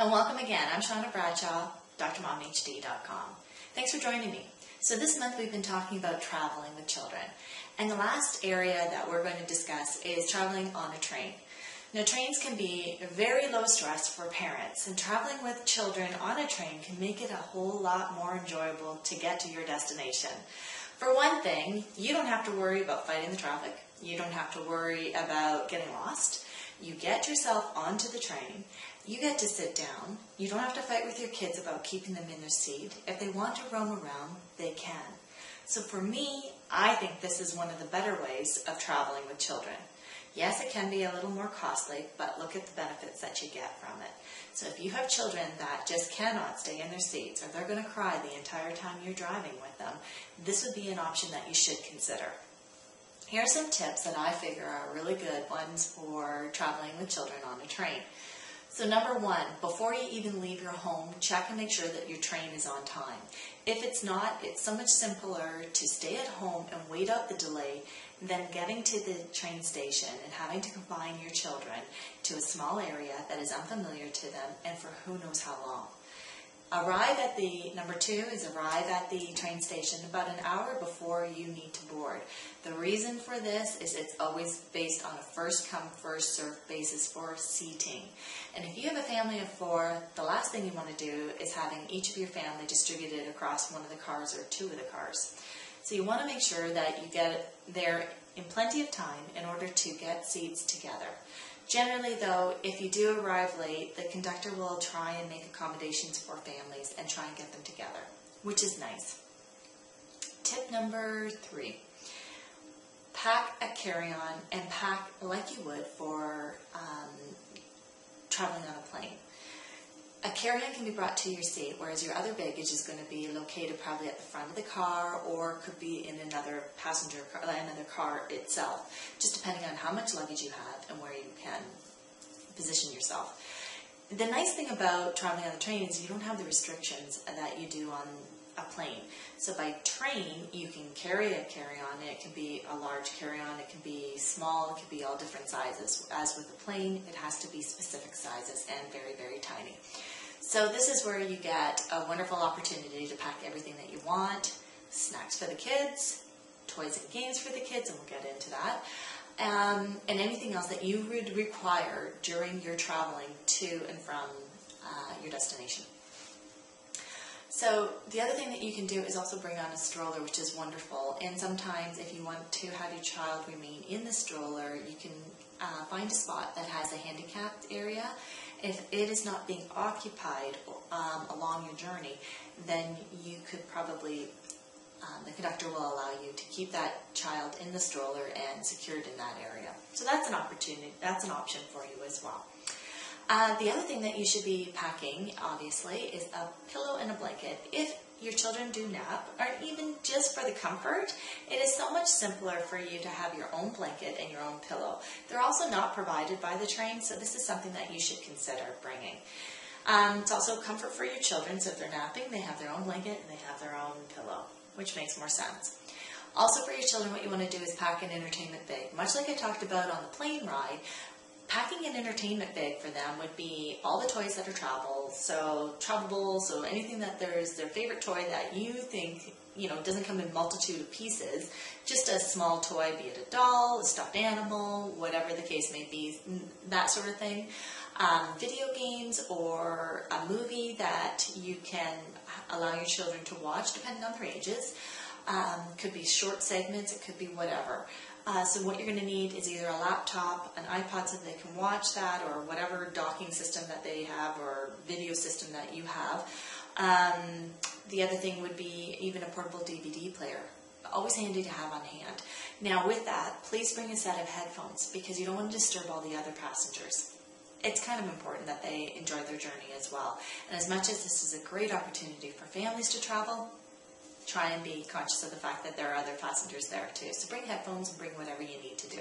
And welcome again. I'm Shauna Bradshaw, drmomhd.com. Thanks for joining me. So this month we've been talking about traveling with children. And the last area that we're going to discuss is traveling on a train. Now, trains can be very low stress for parents, and traveling with children on a train can make it a whole lot more enjoyable to get to your destination. For one thing, you don't have to worry about fighting the traffic. You don't have to worry about getting lost. You get yourself onto the train. You get to sit down. You don't have to fight with your kids about keeping them in their seat. If they want to roam around, they can. So for me, I think this is one of the better ways of traveling with children. Yes, it can be a little more costly, but look at the benefits that you get from it. So if you have children that just cannot stay in their seats, or they're going to cry the entire time you're driving with them, this would be an option that you should consider. Here are some tips that I figure are really good ones for traveling with children on a train. So number one, before you even leave your home, check and make sure that your train is on time. If it's not, it's so much simpler to stay at home and wait out the delay than getting to the train station and having to confine your children to a small area that is unfamiliar to them and for who knows how long. Number two is arrive at the train station about an hour before you need to board. The reason for this is it's always based on a first come, first served basis for seating. And if you have a family of 4, the last thing you want to do is having each of your family distributed across one of the cars or 2 of the cars. So you want to make sure that you get there in plenty of time in order to get seats together. Generally, though, if you do arrive late, the conductor will try and make accommodations for families and try and get them together, which is nice. Tip number 3, pack a carry-on and pack like you would for traveling on a plane. A carry-on can be brought to your seat, whereas your other baggage is going to be located probably at the front of the car or could be in another car itself, just depending on how much luggage you have and where you can position yourself. The nice thing about traveling on the train is you don't have the restrictions that you do on a plane. So by train, you can carry a carry-on. It can be a large carry-on, it can be small, it can be all different sizes. As with a plane, it has to be specific sizes and very, very tiny. So this is where you get a wonderful opportunity to pack everything that you want, snacks for the kids, toys and games for the kids, and we'll get into that, and anything else that you would require during your traveling to and from your destination. So the other thing that you can do is also bring on a stroller, which is wonderful. And sometimes if you want to have your child remain in the stroller, you can find a spot that has a handicapped area. If it is not being occupied along your journey, then you could probably, the conductor will allow you to keep that child in the stroller and secured in that area. So that's an opportunity, that's an option for you as well. The other thing that you should be packing, obviously, is a pillow and a blanket. If your children do nap, or even just for the comfort, it is so much simpler for you to have your own blanket and your own pillow. They're also not provided by the train, so this is something that you should consider bringing. It's also comfort for your children, so if they're napping, they have their own blanket and they have their own pillow, which makes more sense. Also for your children, what you want to do is pack an entertainment bag. Much like I talked about on the plane ride, packing an entertainment bag for them would be all the toys that are travelable, so anything that there's their favorite toy that you think, doesn't come in multitude of pieces, just a small toy, be it a doll, a stuffed animal, whatever the case may be, that sort of thing. Video games or a movie that you can allow your children to watch, depending on their ages. Could be short segments, it could be whatever. So what you're going to need is either a laptop, an iPod so they can watch that, or whatever docking system that they have or video system that you have. The other thing would be even a portable DVD player. Always handy to have on hand. Now with that, please bring a set of headphones because you don't want to disturb all the other passengers. It's kind of important that they enjoy their journey as well. And as much as this is a great opportunity for families to travel, try and be conscious of the fact that there are other passengers there too. So bring headphones and bring whatever you need to do.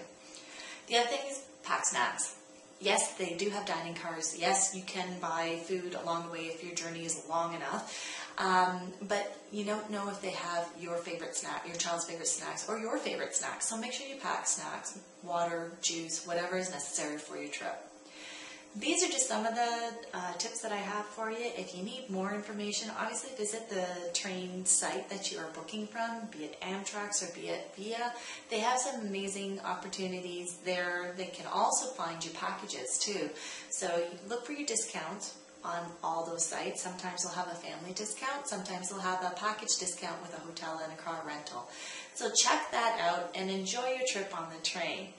The other thing is pack snacks. Yes, they do have dining cars. Yes, you can buy food along the way if your journey is long enough. But you don't know if they have your favorite snack, your child's favorite snacks, or your favorite snacks. So make sure you pack snacks, water, juice, whatever is necessary for your trip. These are just some of the tips that I have for you. If you need more information, obviously visit the train site that you are booking from, be it Amtrak or be it VIA. They have some amazing opportunities there. They can also find you packages too. So you look for your discounts on all those sites. Sometimes they'll have a family discount. Sometimes they'll have a package discount with a hotel and a car rental. So check that out and enjoy your trip on the train.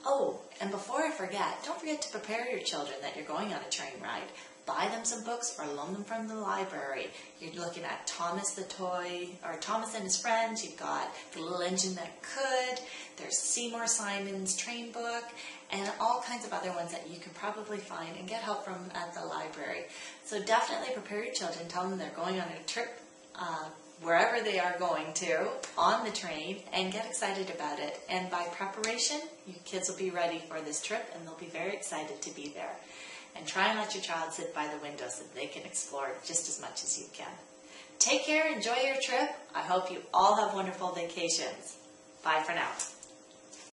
Oh, and before I forget, don't forget to prepare your children that you're going on a train ride. Buy them some books or loan them from the library. You're looking at Thomas the Toy, or Thomas and His Friends. You've got The Little Engine That Could. There's Seymour Simon's train book, and all kinds of other ones that you can probably find and get help from at the library. So definitely prepare your children. Tell them they're going on a trip wherever they are going to on the train, and get excited about it. And by preparation, your kids will be ready for this trip and they'll be very excited to be there. And try and let your child sit by the window so that they can explore just as much as you can. Take care, enjoy your trip. I hope you all have wonderful vacations. Bye for now.